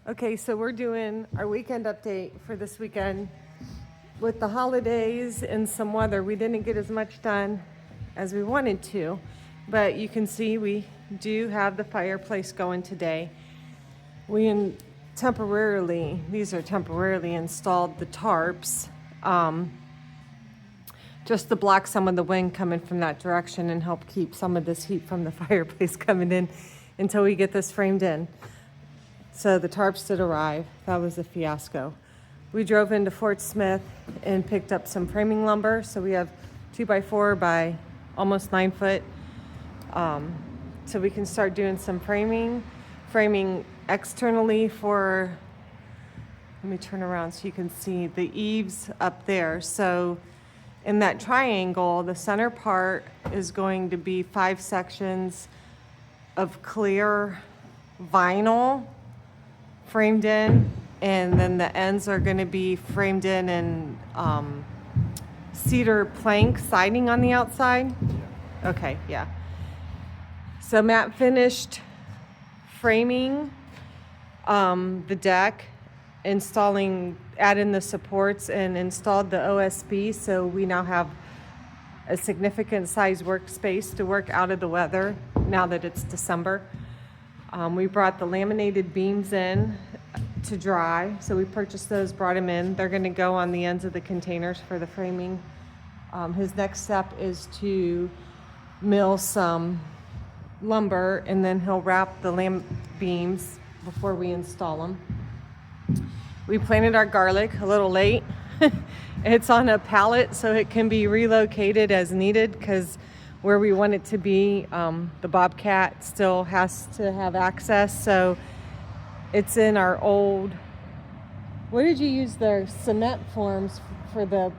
Okay, so we're doing our weekend update for this weekend. With the holidays and some weather, we didn't get as much done as we wanted to, but you can see we do have the fireplace going today. These are temporarily installed the tarps, just to block some of the wind coming from that direction and help keep some of this heat from the fireplace coming in until we get this framed in. So the tarps did arrive. That was a fiasco. We drove into Fort Smith and picked up some framing lumber. So we have 2x4 by almost 9 foot. So we can start doing some framing externally for, let me turn around so you can see the eaves up there. So in that triangle, the center part is going to be 5 sections of clear vinyl framed in, and then the ends are going to be framed in cedar plank siding on the outside. Okay, yeah. So Matt finished framing the deck, adding the supports, and installed the OSB. So we now have a significant size workspace to work out of the weather now that it's December. We brought the laminated beams in to dry. So we purchased those, brought them in. They're going to go on the ends of the containers for the framing. His next step is to mill some lumber, and then he'll wrap the beams before we install them. We planted our garlic a little late. It's on a pallet so it can be relocated as needed, because where we want it to be, the bobcat still has to have access. So it's in our old, what did you use the cement forms for the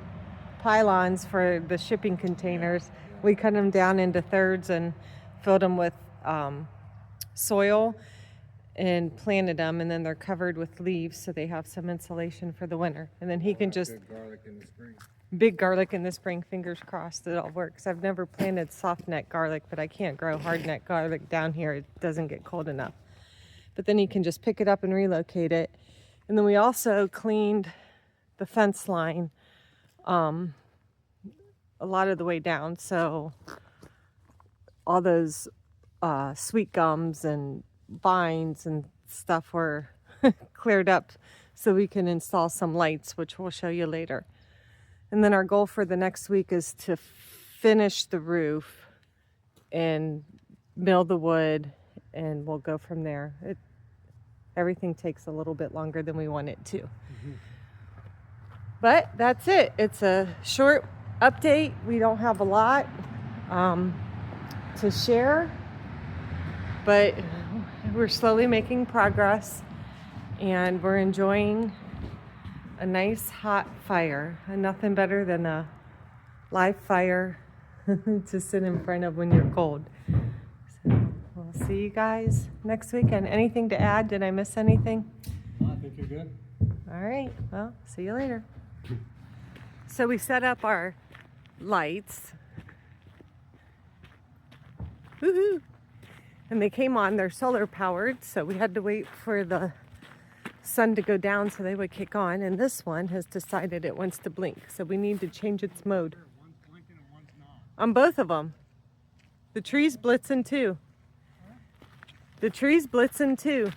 pylons for the shipping containers? We cut them down into thirds and filled them with soil and planted them, and then they're covered with leaves so they have some insulation for the winter. And then he can just big garlic in the spring, fingers crossed it all works. I've never planted soft neck garlic, but I can't grow hard neck garlic down here. It doesn't get cold enough. But then you can just pick it up and relocate it. And then we also cleaned the fence line a lot of the way down. So all those sweet gums and vines and stuff were cleared up so we can install some lights, which we'll show you later. And then our goal for the next week is to finish the roof and mill the wood, and we'll go from there. Everything takes a little bit longer than we want it to. Mm-hmm. But that's it. It's a short update. We don't have a lot to share, but we're slowly making progress, and we're enjoying a nice hot fire. And nothing better than a live fire to sit in front of when you're cold. So we'll see you guys next weekend. Anything to add? Did I miss anything? No, I think you're good. All right, well, see you later. So we set up our lights. Woohoo! And they came on, they're solar powered, so we had to wait for the sun to go down so they would kick on. And this one has decided it wants to blink, so we need to change its mode. One's blinking and one's not. On both of them. The tree's blitzing too. The tree's blitzing too.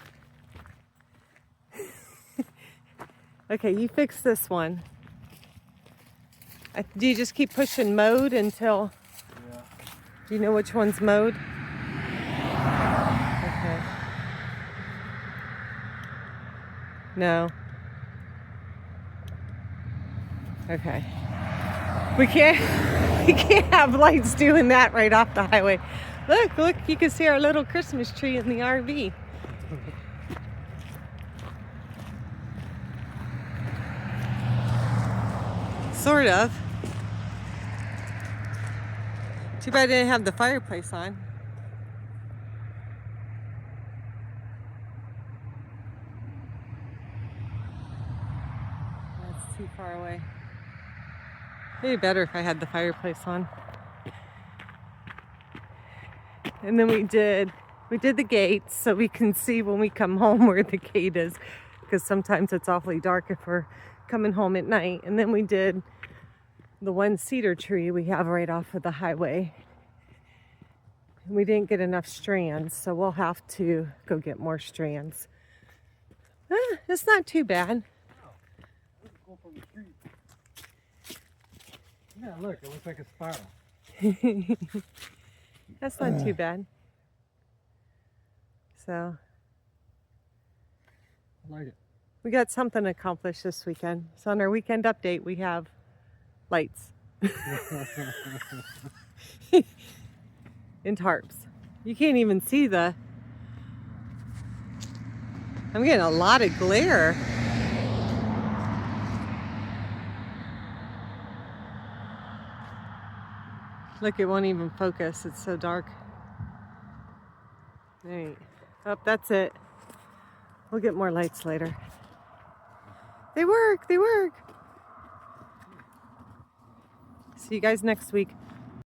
Okay, you fix this one. Do you just keep pushing mode until... Yeah. Do you know which one's mode? Okay. No. Okay. We can't have lights doing that right off the highway. Look, you can see our little Christmas tree in the RV. Sort of. Too bad I didn't have the fireplace on. That's too far away. Maybe better if I had the fireplace on. And then we did We did the gates so we can see when we come home where the gate is, because sometimes it's awfully dark if we're coming home at night. And then we did the one cedar tree we have right off of the highway. We didn't get enough strands, so we'll have to go get more strands. It's not too bad. Yeah, look, it looks like a spiral. That's not too bad. So I like it. we got something accomplished this weekend. So on our weekend update, we have lights and tarps. You can't even see the... I'm getting a lot of glare. Look, it won't even focus. It's so dark. All right. Oh, that's it. We'll get more lights later. They work. They work. See you guys next week.